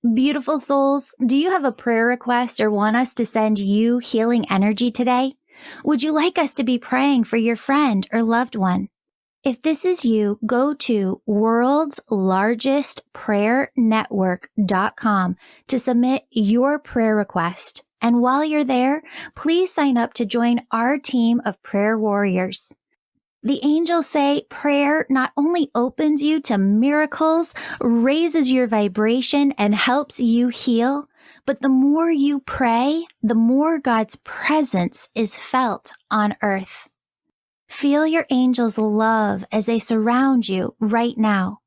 Beautiful souls, do you have a prayer request or want us to send you healing energy today? Would you like us to be praying for your friend or loved one? If this is you, go to worldslargestprayernetwork.com to submit your prayer request. And while you're there, please sign up to join our team of prayer warriors. The angels say prayer not only opens you to miracles, raises your vibration, and helps you heal, but the more you pray, the more God's presence is felt on earth. Feel your angels' love as they surround you right now,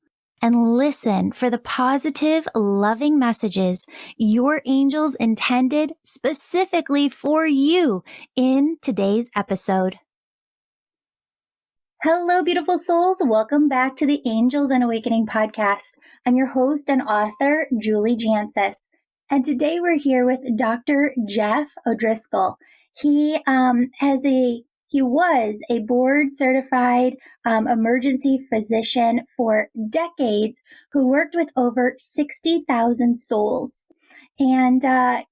and listen for the positive, loving messages your angels intended specifically for you in today's episode. Hello, beautiful souls. Welcome back to the Angels and Awakening podcast. I'm your host and author, Julie Jancius. And today we're here with Dr. Jeff O'Driscoll. He was a board-certified emergency physician for decades who worked with over 60,000 souls. And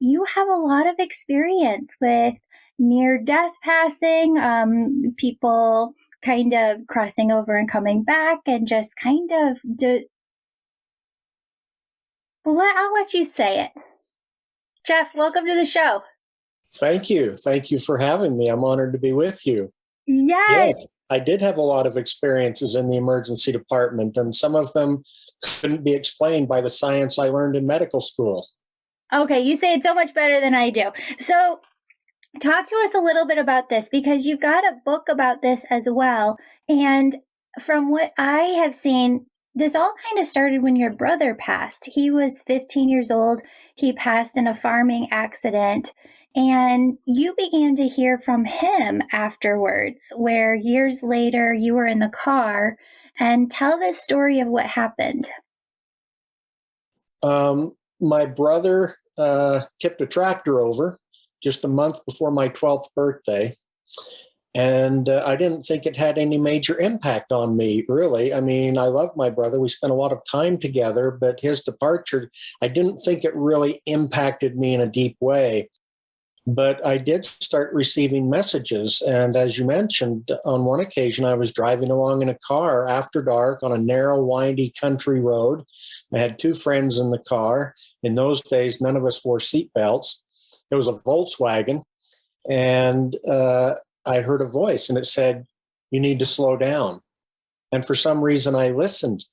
you have a lot of experience with near-death passing, people kind of crossing over and coming back, and just kind of I'll let you say it. Jeff, welcome to the show. Thank you. Thank you for having me. I'm honored to be with you. Yes. I did have a lot of experiences in the emergency department, and some of them couldn't be explained by the science I learned in medical school. Okay, you say it so much better than I do. So talk to us a little bit about this, because you've got a book about this as well. And from what I have seen, this all kind of started when your brother passed. He was 15 years old. He passed in a farming accident. And you began to hear from him afterwards, where years later you were in the car. And tell this story of what happened. My brother tipped a tractor over just a month before my 12th birthday. And I didn't think it had any major impact on me, really. I mean, I loved my brother. We spent a lot of time together, but his departure, I didn't think it really impacted me in a deep way. But I did start receiving messages. And as you mentioned, on one occasion, I was driving along in a car after dark on a narrow, windy country road. I had two friends in the car. In those days, none of us wore seatbelts. It was a Volkswagen, and I heard a voice, and it said, "You need to slow down." And for some reason, I listened.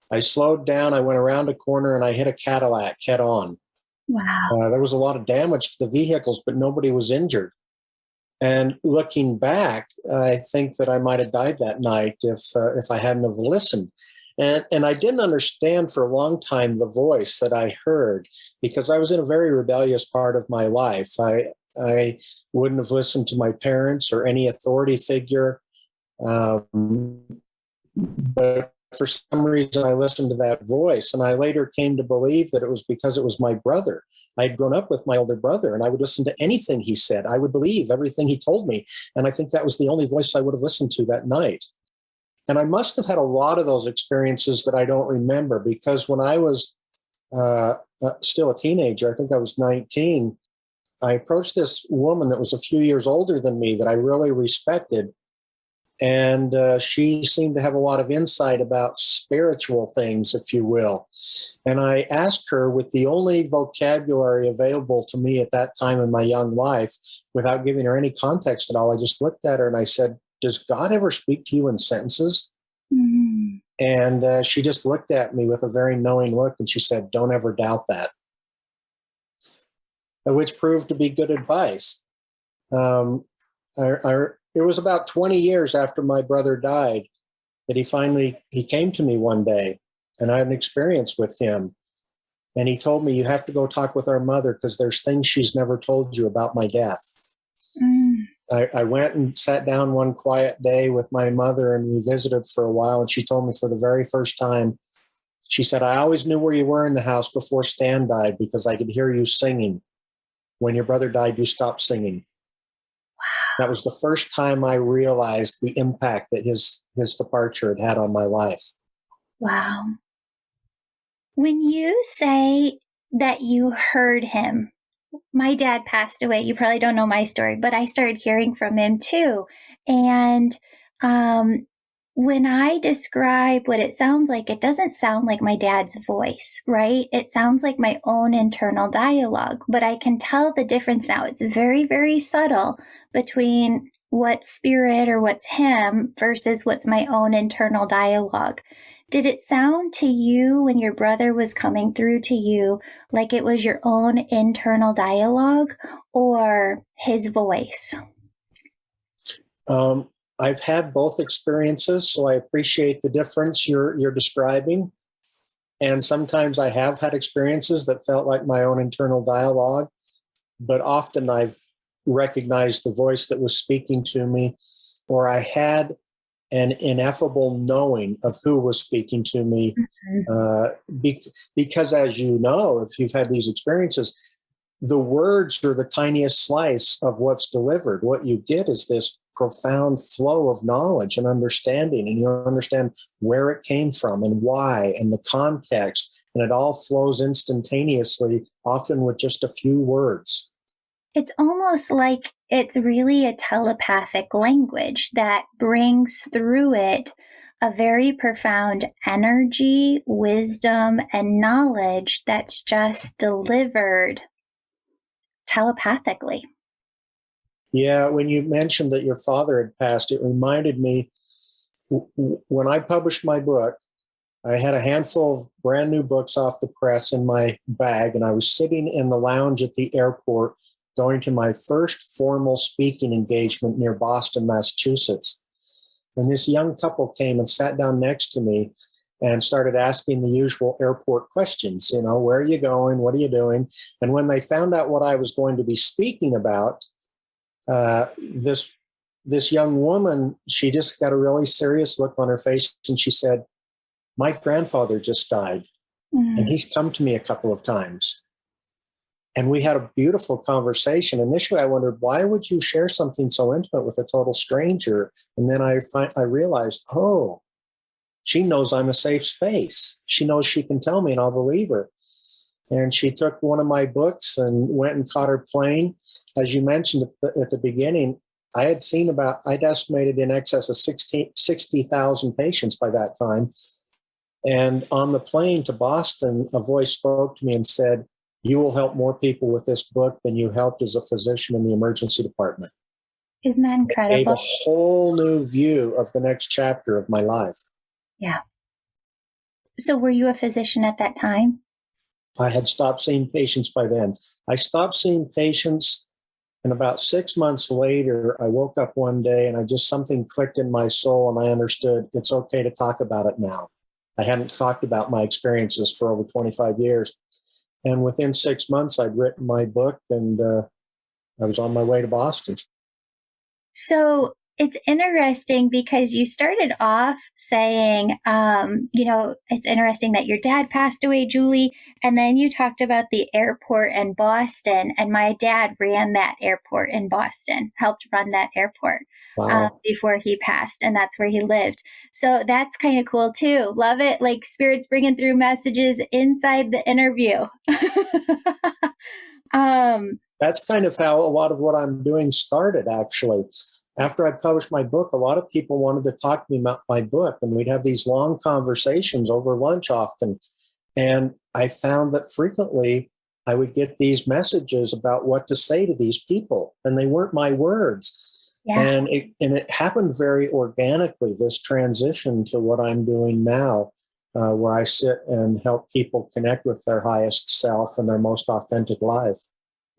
I slowed down, I went around a corner, and I hit a Cadillac head on. Wow. There was a lot of damage to the vehicles, but nobody was injured. And looking back, I think that I might have died that night if I hadn't have listened. And I didn't understand for a long time the voice that I heard, because I was in a very rebellious part of my life. I wouldn't have listened to my parents or any authority figure. But for some reason, I listened to that voice, and I later came to believe that it was because it was my brother. I had grown up with my older brother, and I would listen to anything he said. I would believe everything he told me. And I think that was the only voice I would have listened to that night. And I must have had a lot of those experiences that I don't remember, because when I was still a teenager, I think I was 19, I approached this woman that was a few years older than me that I really respected. And she seemed to have a lot of insight about spiritual things, if you will. And I asked her, with the only vocabulary available to me at that time in my young life, without giving her any context at all, I just looked at her and I said, "Does God ever speak to you in sentences?" Mm-hmm. And she just looked at me with a very knowing look, and she said, "Don't ever doubt that," which proved to be good advice. It was about 20 years after my brother died that he came to me one day, and I had an experience with him. And he told me, "You have to go talk with our mother, because there's things she's never told you about my death." Mm. I went and sat down one quiet day with my mother, and we visited for a while. And she told me for the very first time, she said, "I always knew where you were in the house before Stan died, because I could hear you singing. When your brother died, you stopped singing." That was the first time I realized the impact that his departure had had on my life. Wow. When you say that you heard him. My dad passed away. You probably don't know my story, but I started hearing from him too. And when I describe what it sounds like, it doesn't sound like my dad's voice, right? It sounds like my own internal dialogue, but I can tell the difference now. It's very, very subtle between what's spirit or what's him versus what's my own internal dialogue. Did it sound to you when your brother was coming through to you like it was your own internal dialogue or his voice? I've had both experiences, so I appreciate the difference you're describing. And sometimes I have had experiences that felt like my own internal dialogue, but often I've recognized the voice that was speaking to me, or I had an ineffable knowing of who was speaking to me. Because as you know, if you've had these experiences, the words are the tiniest slice of what's delivered. What you get is this profound flow of knowledge and understanding, and you understand where it came from and why and the context, and it all flows instantaneously, often with just a few words. It's almost like it's really a telepathic language that brings through it a very profound energy, wisdom, and knowledge that's just delivered telepathically. Yeah, when you mentioned that your father had passed, it reminded me when I published my book, I had a handful of brand new books off the press in my bag, and I was sitting in the lounge at the airport going to my first formal speaking engagement near Boston, Massachusetts. And this young couple came and sat down next to me and started asking the usual airport questions, where are you going? What are you doing? And when they found out what I was going to be speaking about, this young woman, she just got a really serious look on her face, and she said, my grandfather just died, and he's come to me a couple of times. And we had a beautiful conversation. Initially, I wondered, why would you share something so intimate with a total stranger? And then I realized, oh, she knows I'm a safe space. She knows she can tell me and I'll believe her. And she took one of my books and went and caught her plane. As you mentioned at the beginning, I'd estimated in excess of 60,000 patients by that time. And on the plane to Boston, a voice spoke to me and said, you will help more people with this book than you helped as a physician in the emergency department. Isn't that incredible? It gave a whole new view of the next chapter of my life. Yeah. So were you a physician at that time? I had stopped seeing patients by then. I stopped seeing patients, and about 6 months later, I woke up one day and something clicked in my soul, and I understood it's okay to talk about it now. I hadn't talked about my experiences for over 25 years. And within 6 months, I'd written my book, and I was on my way to Boston. So it's interesting because you started off saying, it's interesting that your dad passed away, Julie, and then you talked about the airport in Boston, and my dad ran that airport in Boston, helped run that airport. Wow. Before he passed, and that's where he lived. So that's kind of cool too. Love it. Like Spirit's bringing through messages inside the interview. That's kind of how a lot of what I'm doing started, actually. After I published my book, a lot of people wanted to talk to me about my book, and we'd have these long conversations over lunch often. And I found that frequently I would get these messages about what to say to these people, and they weren't my words. Yeah. And it happened very organically, this transition to what I'm doing now, where I sit and help people connect with their highest self and their most authentic life.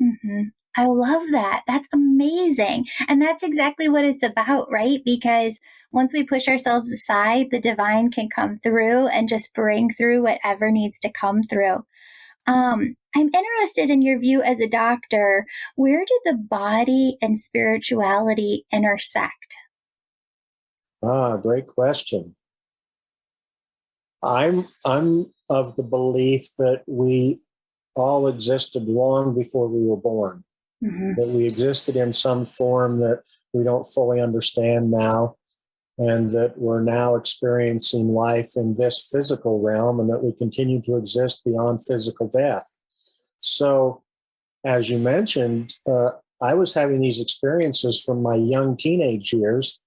Mm-hmm. I love that. That's amazing. And that's exactly what it's about, right? Because once we push ourselves aside, the divine can come through and just bring through whatever needs to come through. I'm interested in your view as a doctor. Where do the body and spirituality intersect? Great question. I'm of the belief that we all existed long before we were born, that we existed in some form that we don't fully understand now, and that we're now experiencing life in this physical realm, and that we continue to exist beyond physical death. So, as you mentioned, I was having these experiences from my young teenage years.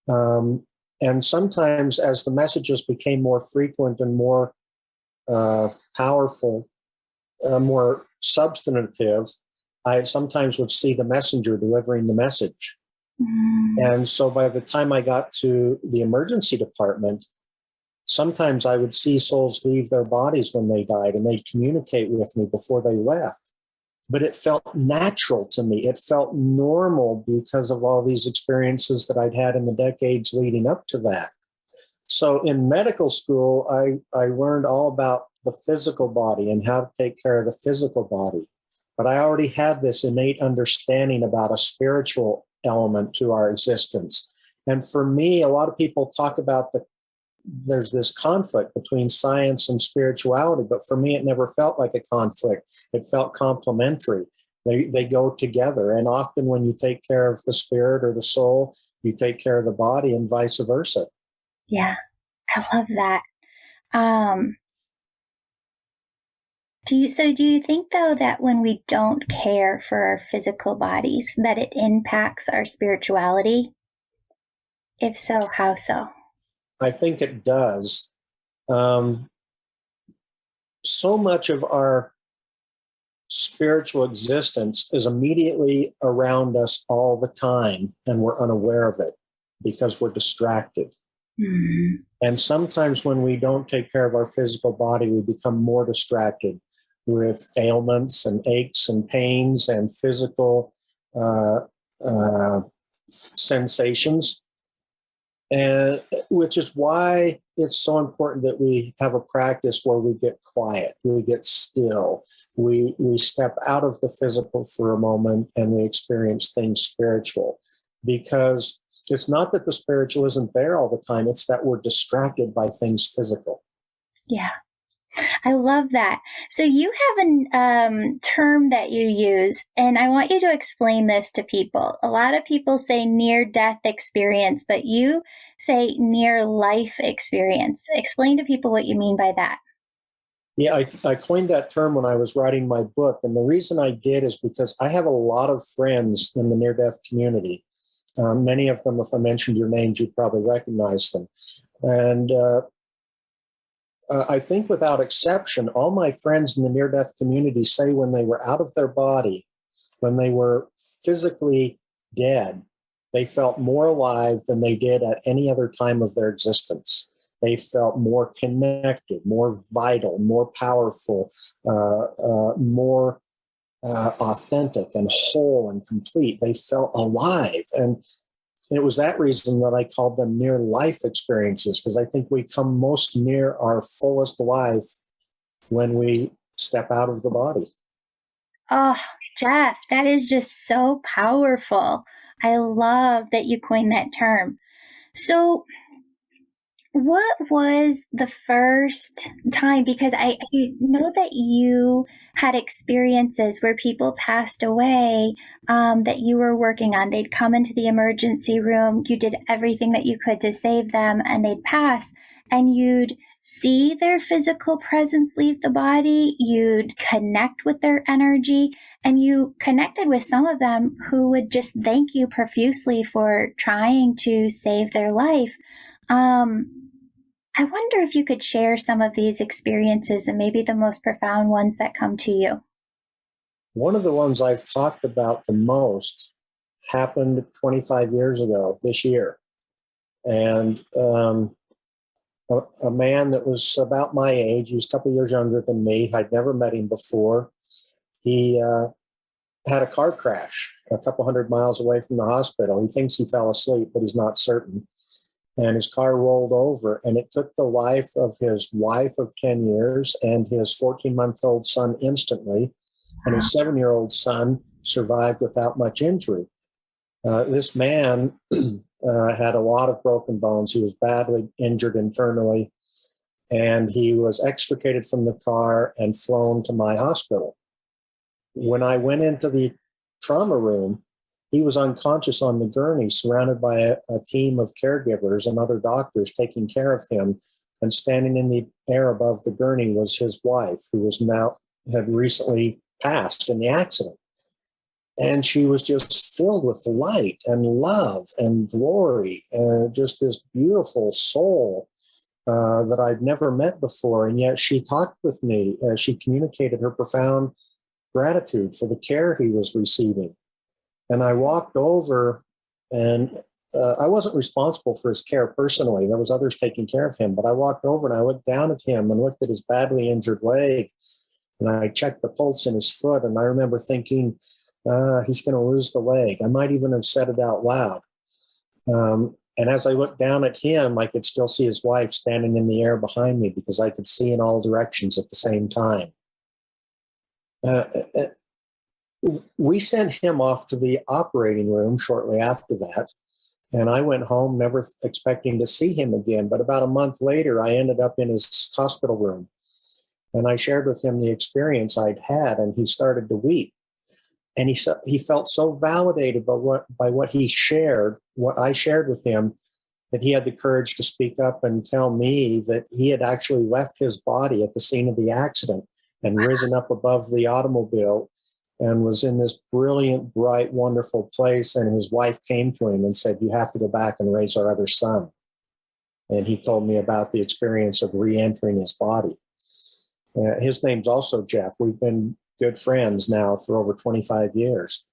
And sometimes, as the messages became more frequent and more powerful, more substantive, I sometimes would see the messenger delivering the message. And so by the time I got to the emergency department, sometimes I would see souls leave their bodies when they died, and they'd communicate with me before they left. But it felt natural to me. It felt normal because of all these experiences that I'd had in the decades leading up to that. So in medical school, I learned all about the physical body and how to take care of the physical body. But I already had this innate understanding about a spiritual element to our existence. And for me, a lot of people talk about there's this conflict between science and spirituality, but for me, it never felt like a conflict. It felt complementary. They go together. And often when you take care of the spirit or the soul, you take care of the body, and vice versa. Yeah, I love that. Do you think, though, that when we don't care for our physical bodies, that it impacts our spirituality? If so, how so? I think it does. So much of our spiritual existence is immediately around us all the time, and we're unaware of it because we're distracted. Mm-hmm. And sometimes when we don't take care of our physical body, we become more distracted with ailments and aches and pains and physical sensations. And which is why it's so important that we have a practice where we get quiet, we get still, we step out of the physical for a moment, and we experience things spiritual. Because it's not that the spiritual isn't there all the time, it's that we're distracted by things physical. Yeah. I love that. So you have a term that you use, and I want you to explain this to people. A lot of people say near-death experience, but you say near-life experience. Explain to people what you mean by that. Yeah, I coined that term when I was writing my book. And the reason I did is because I have a lot of friends in the near-death community. Many of them, if I mentioned your names, you'd probably recognize them. And I think without exception, all my friends in the near-death community say when they were out of their body, when they were physically dead, they felt more alive than they did at any other time of their existence. They felt more connected, more vital, more powerful, more authentic and whole and complete. They felt alive. And it was that reason that I called them near life experiences, because I think we come most near our fullest life when we step out of the body. Oh, Jeff, that is just so powerful. I love that you coined that term. So what was the first time? Because I know that you had experiences where people passed away that you were working on. They'd come into the emergency room. You did everything that you could to save them, and they'd pass. And you'd see their physical presence leave the body. You'd connect with their energy. And you connected with some of them who would just thank you profusely for trying to save their life. I wonder if you could share some of these experiences and maybe the most profound ones that come to you. One of the ones I've talked about the most happened 25 years ago this year. And a man that was about my age, he was a couple years younger than me. I'd never met him before. He had a car crash a couple 100 miles away from the hospital. He thinks he fell asleep, but he's not certain. And his car rolled over, and it took the life of his wife of 10 years and his 14-month-old son instantly. And his 7-year-old son survived without much injury. This man had a lot of broken bones. He was badly injured internally, and he was extricated from the car and flown to my hospital. When I went into the trauma room, he was unconscious on the gurney, surrounded by a team of caregivers and other doctors taking care of him. And standing in the air above the gurney was his wife, who was now had recently passed in the accident. And she was just filled with light and love and glory and just this beautiful soul that I'd never met before. And yet she talked with me. She communicated her profound gratitude for the care he was receiving. And I walked over, and I wasn't responsible for his care personally. There was others taking care of him. But I walked over and I looked down at him and looked at his badly injured leg. And I checked the pulse in his foot. And I remember thinking, he's going to lose the leg. I might even have said it out loud. And as I looked down at him, I could still see his wife standing in the air behind me because I could see in all directions at the same time. We sent him off to the operating room shortly after that. And I went home never expecting to see him again. But about a month later, I ended up in his hospital room. And I shared with him the experience I'd had, and he started to weep. And he felt so validated by what he shared, what I shared with him, that he had the courage to speak up and tell me that he had actually left his body at the scene of the accident and risen up above the automobile and was in this brilliant, bright, wonderful place. And his wife came to him and said, "You have to go back and raise our other son." And he told me about the experience of re-entering his body. His name's also Jeff. We've been good friends now for over 25 years.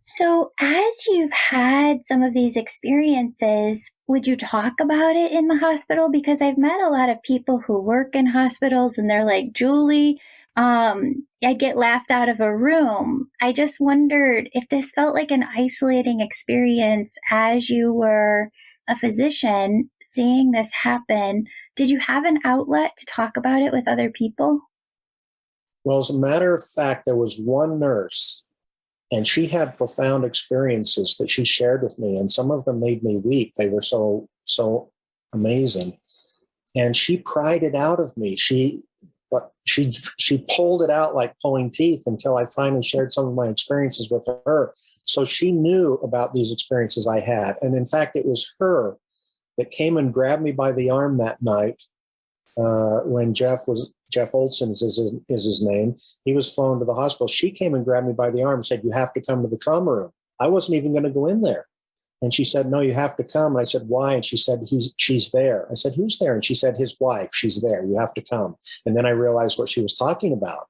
So as you've had some of these experiences, would you talk about it in the hospital? Because I've met a lot of people who work in hospitals and they're like, "Julie, I get laughed out of a room." I just wondered if this felt like an isolating experience as you were a physician seeing this happen. Did you have an outlet to talk about it with other people? Well, as a matter of fact, there was one nurse, and she had profound experiences that she shared with me, and some of them made me weep. They were so amazing. And she pried it out of me. She pulled it out like pulling teeth until I finally shared some of my experiences with her. So she knew about these experiences I had. And in fact, it was her that came and grabbed me by the arm that night when Jeff Olson is his name. He was flown to the hospital. She came and grabbed me by the arm and said, "You have to come to the trauma room." I wasn't even going to go in there. And she said, "No, you have to come." And I said, "Why?" And she said, she's there. I said, "Who's there?" And she said, "His wife. She's there. You have to come." And then I realized what she was talking about.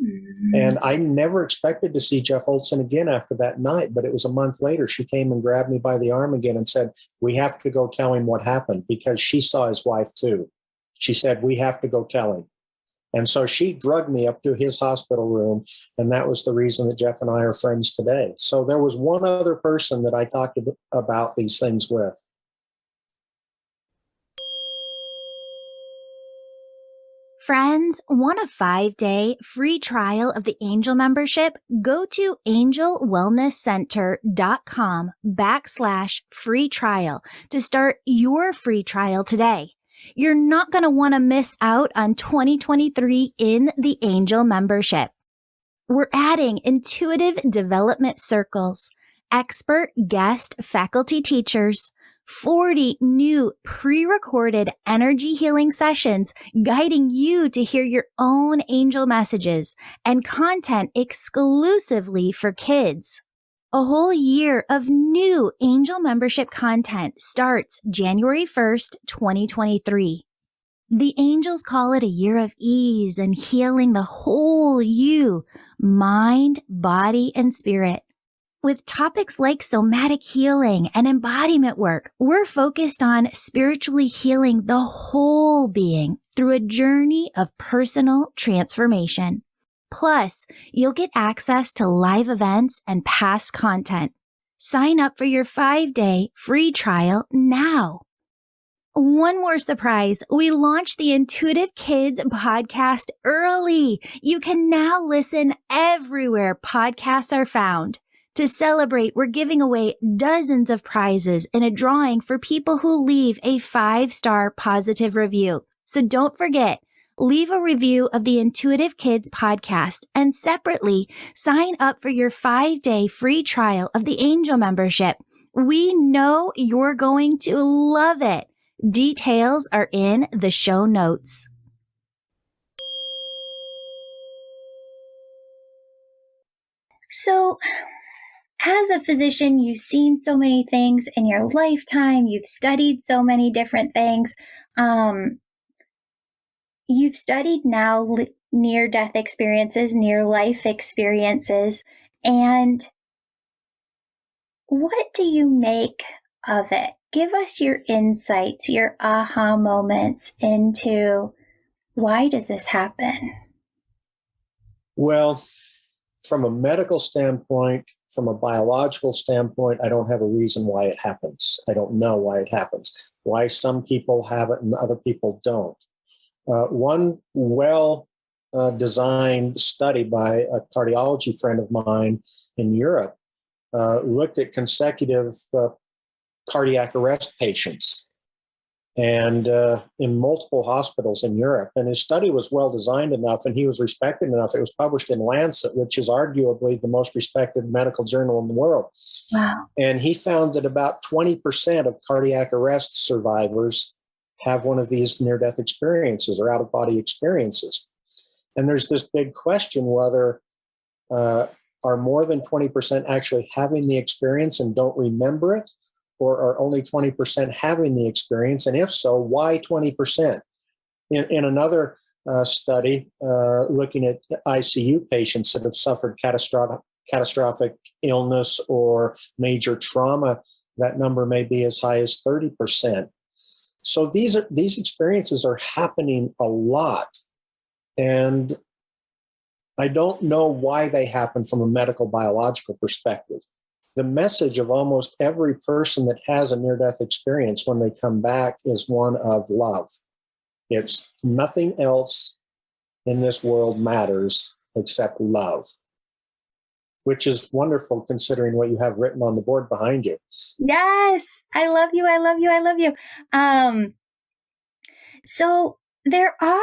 Mm-hmm. And I never expected to see Jeff Olson again after that night. But it was a month later, she came and grabbed me by the arm again and said, "We have to go tell him what happened," because she saw his wife too. She said, "We have to go tell him." And so she drugged me up to his hospital room, and that was the reason that Jeff and I are friends today. So there was one other person that I talked about these things with. Friends, want a 5-day free trial of the Angel membership? Go to angelwellnesscenter.com/free trial to start your free trial today. You're not going to want to miss out on 2023 in the Angel membership. We're adding intuitive development circles, expert guest faculty teachers, 40 new pre-recorded energy healing sessions guiding you to hear your own angel messages, and content exclusively for kids. A whole year of new Angel membership content starts January 1st, 2023. The angels call it a year of ease and healing the whole you, mind, body, and spirit. With topics like somatic healing and embodiment work, we're focused on spiritually healing the whole being through a journey of personal transformation. Plus, you'll get access to live events and past content. Sign up for your 5-day free trial now. One more surprise. We launched the Intuitive Kids podcast early. You can now listen everywhere podcasts are found. To celebrate, we're giving away dozens of prizes in a drawing for people who leave a 5-star positive review. So don't forget, leave a review of the Intuitive Kids podcast and separately sign up for your 5-day free trial of the Angel membership. We know you're going to love it. Details are in the show notes. So, as a physician, you've seen so many things in your lifetime. You've studied so many different things. You've studied now near-death experiences, near-life experiences, and what do you make of it? Give us your insights, your aha moments into why does this happen? Well, from a medical standpoint, from a biological standpoint, I don't have a reason why it happens. I don't know why it happens, why some people have it and other people don't. One well-designed study by a cardiology friend of mine in Europe looked at consecutive cardiac arrest patients and in multiple hospitals in Europe. And his study was well designed enough and he was respected enough. It was published in Lancet, which is arguably the most respected medical journal in the world. Wow. And he found that about 20% of cardiac arrest survivors have one of these near-death experiences or out-of-body experiences. And there's this big question whether are more than 20% actually having the experience and don't remember it, or are only 20% having the experience? And if so, why 20%? In another study looking at ICU patients that have suffered catastrophic illness or major trauma, that number may be as high as 30%. So these experiences are happening a lot. And I don't know why they happen from a medical biological perspective. The message of almost every person that has a near-death experience when they come back is one of love. It's nothing else in this world matters except love, which is wonderful considering what you have written on the board behind you. Yes, I love you. I love you. I love you. So there are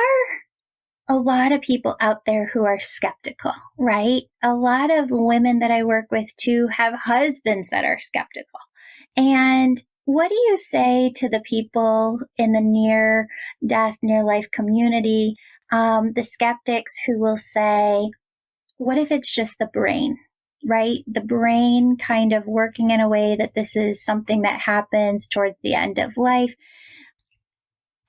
a lot of people out there who are skeptical, right? A lot of women that I work with too have husbands that are skeptical. And what do you say to the people in the near-death, near-life community, the skeptics who will say, what if it's just the brain, right? The brain kind of working in a way that this is something that happens towards the end of life.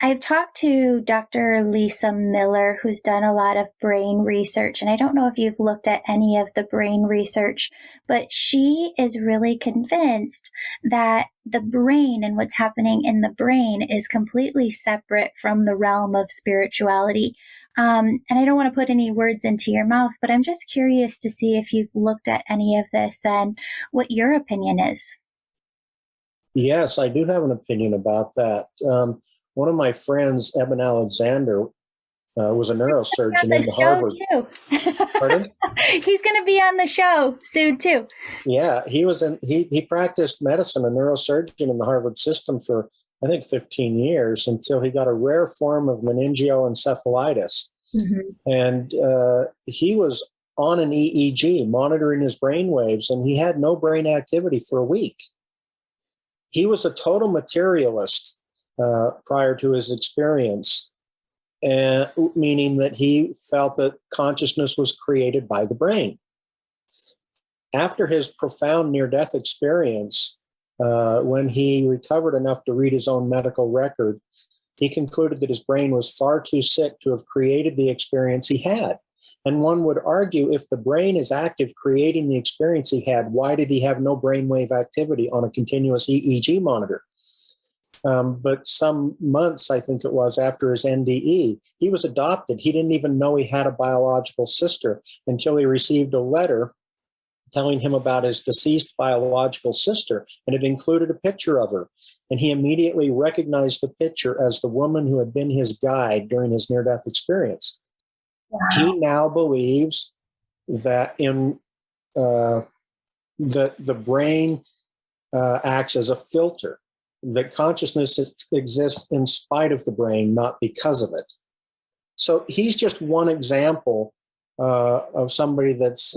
I've talked to Dr. Lisa Miller, who's done a lot of brain research, and I don't know if you've looked at any of the brain research, but she is really convinced that the brain and what's happening in the brain is completely separate from the realm of spirituality. And I don't want to put any words into your mouth, but I'm just curious to see if you've looked at any of this and what your opinion is. Yes, I do have an opinion about that. One of my friends, Eben Alexander, was a neurosurgeon in the Harvard. Pardon? He's going to be on the show soon too. Yeah, he practiced medicine, a neurosurgeon in the Harvard system for I think 15 years until he got a rare form of meningoencephalitis. Mm-hmm. And he was on an EEG monitoring his brain waves, and he had no brain activity for a week. He was a total materialist prior to his experience, meaning that he felt that consciousness was created by the brain. After his profound near-death experience, when he recovered enough to read his own medical record, he concluded that his brain was far too sick to have created the experience he had. And one would argue, if the brain is active creating the experience he had, why did he have no brainwave activity on a continuous EEG monitor? But some months, I think it was, after his NDE, he was adopted. He didn't even know he had a biological sister until he received a letter telling him about his deceased biological sister, and it included a picture of her. And he immediately recognized the picture as the woman who had been his guide during his near-death experience. Wow. He now believes that the brain acts as a filter, that consciousness exists in spite of the brain, not because of it. So he's just one example of somebody that's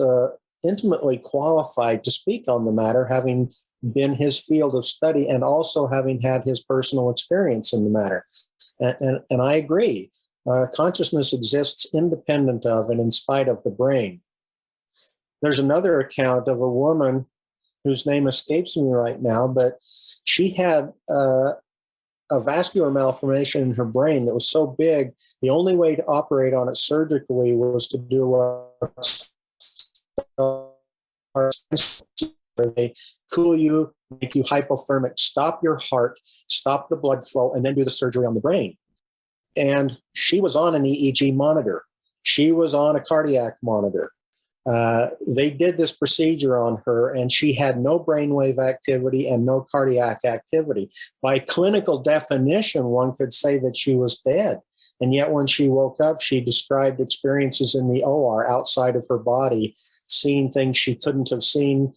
intimately qualified to speak on the matter, having been his field of study and also having had his personal experience in the matter. And I agree. Consciousness exists independent of and in spite of the brain. There's another account of a woman whose name escapes me right now, but she had a vascular malformation in her brain that was so big, the only way to operate on it surgically was to do where they cool you, make you hypothermic, stop your heart, stop the blood flow, and then do the surgery on the brain. And she was on an EEG monitor. She was on a cardiac monitor. They did this procedure on her, and she had no brainwave activity and no cardiac activity. By clinical definition, one could say that she was dead. And yet when she woke up, she described experiences in the OR outside of her body, seeing things she couldn't have seen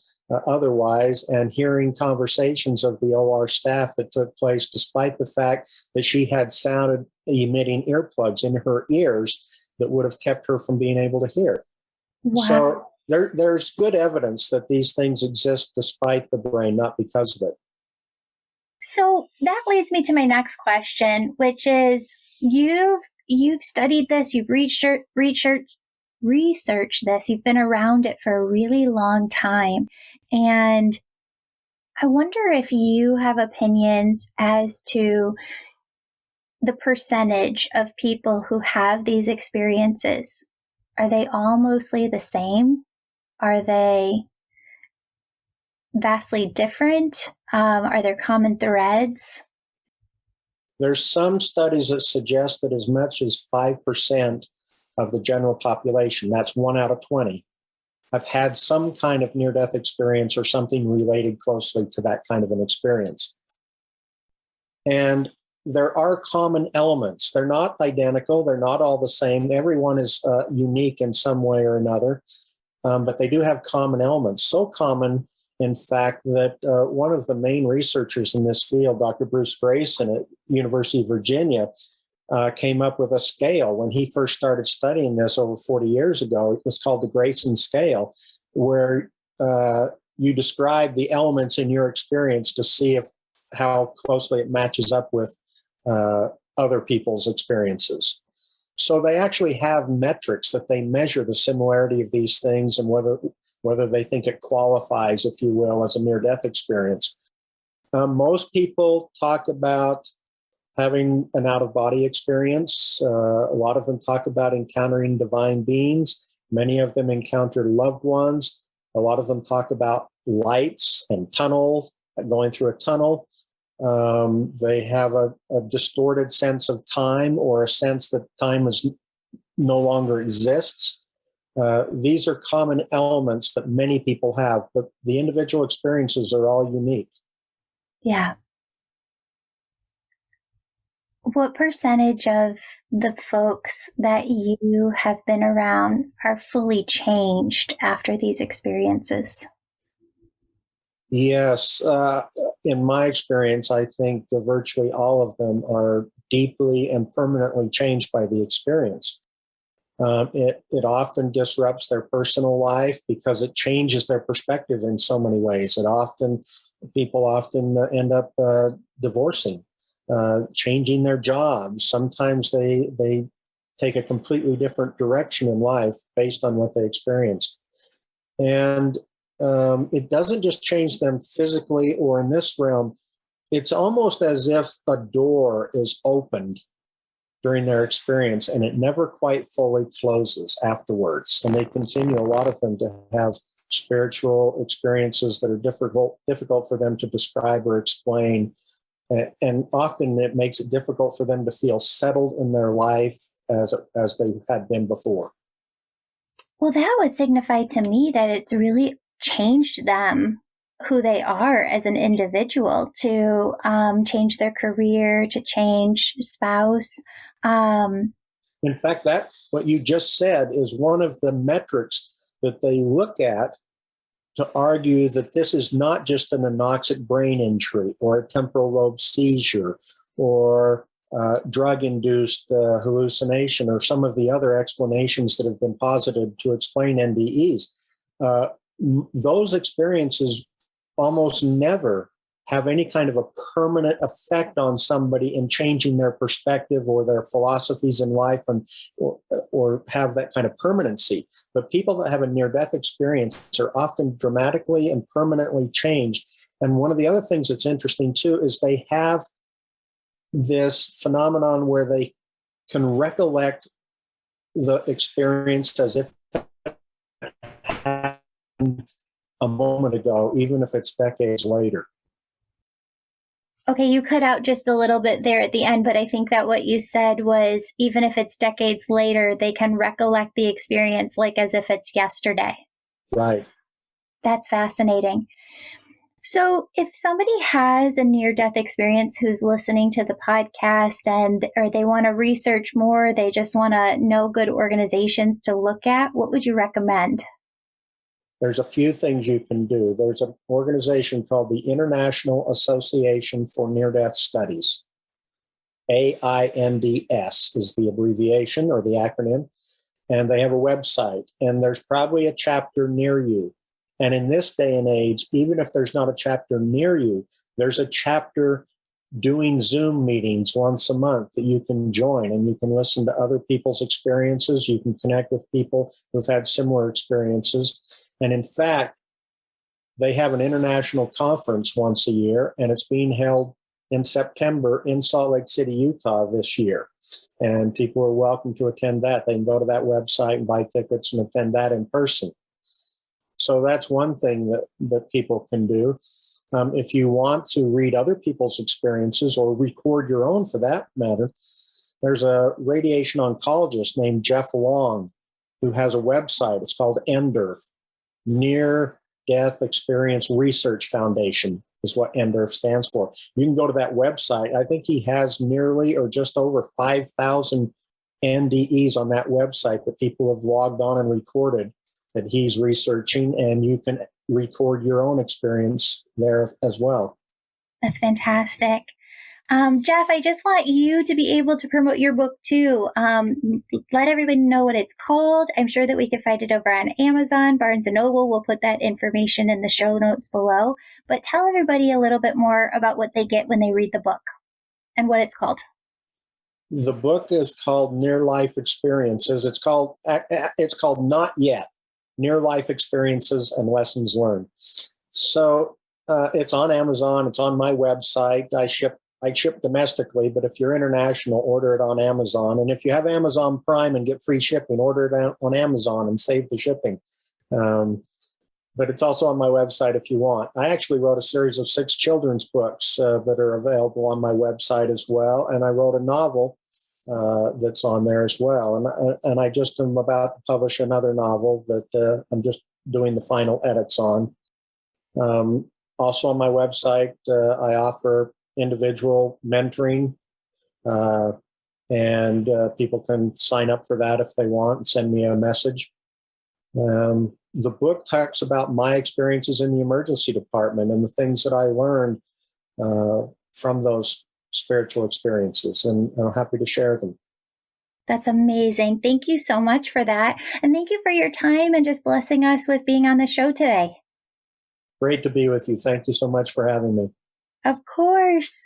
otherwise, and hearing conversations of the OR staff that took place despite the fact that she had sound emitting earplugs in her ears that would have kept her from being able to hear. Wow. So there's good evidence that these things exist despite the brain, not because of it. So that leads me to my next question, which is you've studied this, you've researched this, you've been around it for a really long time. And I wonder if you have opinions as to the percentage of people who have these experiences. Are they all mostly the same? Are they vastly different? Are there common threads? There's some studies that suggest that as much as 5% of the general population, that's 1 out of 20, have had some kind of near-death experience or something related closely to that kind of an experience. And there are common elements. They're not identical. They're not all the same. Everyone is unique in some way or another, but they do have common elements. So common, in fact, that one of the main researchers in this field, Dr. Bruce Grayson at University of Virginia, came up with a scale. When he first started studying this over 40 years ago, it was called the Grayson scale, where you describe the elements in your experience to see how closely it matches up with other people's experiences. So they actually have metrics that they measure the similarity of these things and whether they think it qualifies, if you will, as a near-death experience. Most people talk about having an out-of-body experience. A lot of them talk about encountering divine beings. Many of them encounter loved ones. A lot of them talk about lights and tunnels, going through a tunnel. They have a distorted sense of time, or a sense that time no longer exists. These are common elements that many people have, but the individual experiences are all unique. Yeah. What percentage of the folks that you have been around are fully changed after these experiences? Yes. In my experience, I think virtually all of them are deeply and permanently changed by the experience. It often disrupts their personal life because it changes their perspective in so many ways. People often end up divorcing, changing their jobs. Sometimes they take a completely different direction in life based on what they experienced. And it doesn't just change them physically or in this realm. It's almost as if a door is opened during their experience and it never quite fully closes afterwards. And they continue, a lot of them, to have spiritual experiences that are difficult for them to describe or explain. And often it makes it difficult for them to feel settled in their life as they had been before. Well, that would signify to me that it's really changed them, who they are as an individual, to change their career, to change spouse. In fact, what you just said is one of the metrics that they look at to argue that this is not just an anoxic brain injury or a temporal lobe seizure or drug-induced hallucination or some of the other explanations that have been posited to explain NDEs. Those experiences almost never have any kind of a permanent effect on somebody in changing their perspective or their philosophies in life or have that kind of permanency. But people that have a near-death experience are often dramatically and permanently changed. And one of the other things that's interesting too is they have this phenomenon where they can recollect the experience as if it happened a moment ago, even if it's decades later. Okay, you cut out just a little bit there at the end, but I think that what you said was even if it's decades later, they can recollect the experience like as if it's yesterday. Right. That's fascinating. So if somebody has a near-death experience who's listening to the podcast or they want to research more, they just want to know good organizations to look at, what would you recommend? There's a few things you can do. There's an organization called the International Association for Near-Death Studies. AINDS is the abbreviation or the acronym. And they have a website. And there's probably a chapter near you. And in this day and age, even if there's not a chapter near you, there's a chapter doing Zoom meetings once a month that you can join, and you can listen to other people's experiences. You can connect with people who've had similar experiences. And in fact, they have an international conference once a year, and it's being held in September in Salt Lake City, Utah this year. And people are welcome to attend that. They can go to that website and buy tickets and attend that in person. So that's one thing that people can do. If you want to read other people's experiences or record your own for that matter, there's a radiation oncologist named Jeff Long who has a website. It's called NDERF, Near Death Experience Research Foundation is what NDERF stands for. You can go to that website. I think he has nearly or just over 5,000 NDEs on that website that people have logged on and recorded that he's researching, and you can record your own experience there as well. That's fantastic. Jeff, I just want you to be able to promote your book too. Let everybody know what it's called. I'm sure that we can find it over on Amazon, Barnes & Noble. We'll put that information in the show notes below. But tell everybody a little bit more about what they get when they read the book and what it's called. The book is called Near Life Experiences. It's called Not Yet, Near Life Experiences and Lessons Learned. So it's on Amazon. It's on my website. I ship domestically, but if you're international, order it on Amazon. And if you have Amazon Prime and get free shipping, order it on Amazon and save the shipping. But it's also on my website if you want. I actually wrote a series of 6 children's books that are available on my website as well. And I wrote a novel that's on there as well. And I just am about to publish another novel that I'm just doing the final edits on. Also on my website, I offer individual mentoring, and people can sign up for that if they want and send me a message. The book talks about my experiences in the emergency department and the things that I learned from those spiritual experiences, and I'm happy to share them. That's amazing. Thank you so much for that. And thank you for your time and just blessing us with being on the show today. Great to be with you. Thank you so much for having me. Of course.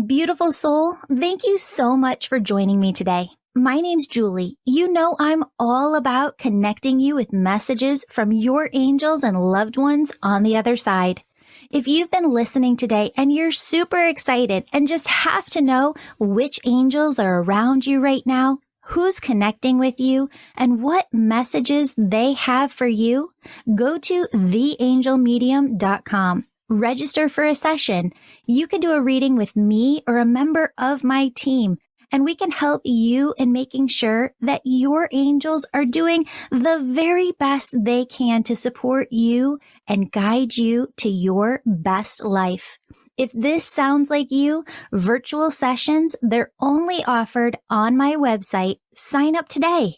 Beautiful soul, thank you so much for joining me today. My name's Julie. You know I'm all about connecting you with messages from your angels and loved ones on the other side. If you've been listening today and you're super excited and just have to know which angels are around you right now, who's connecting with you, and what messages they have for you, go to theangelmedium.com. Register for a session. You can do a reading with me or a member of my team, and we can help you in making sure that your angels are doing the very best they can to support you and guide you to your best life. If this sounds like you, virtual sessions, they're only offered on my website. Sign up today.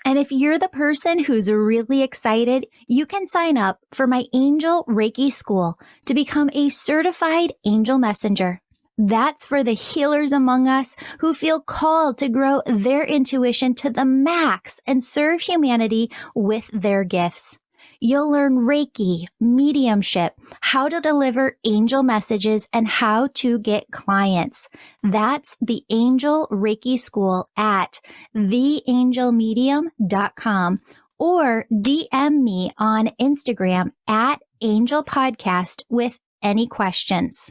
And if you're the person who's really excited, you can sign up for my Angel Reiki School to become a certified angel messenger. That's for the healers among us who feel called to grow their intuition to the max and serve humanity with their gifts. You'll learn Reiki, mediumship, how to deliver angel messages, and how to get clients. That's the Angel Reiki School at theangelmedium.com or DM me on Instagram at Angel Podcast with any questions.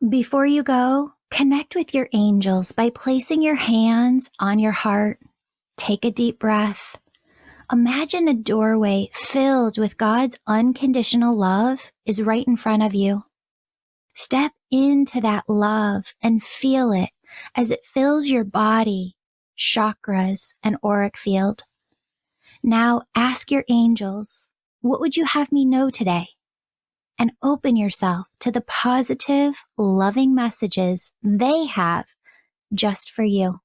Before you go, connect with your angels by placing your hands on your heart. Take a deep breath. Imagine a doorway filled with God's unconditional love is right in front of you. Step into that love and feel it as it fills your body, chakras, and auric field. Now ask your angels, what would you have me know today? And open yourself to the positive, loving messages they have just for you.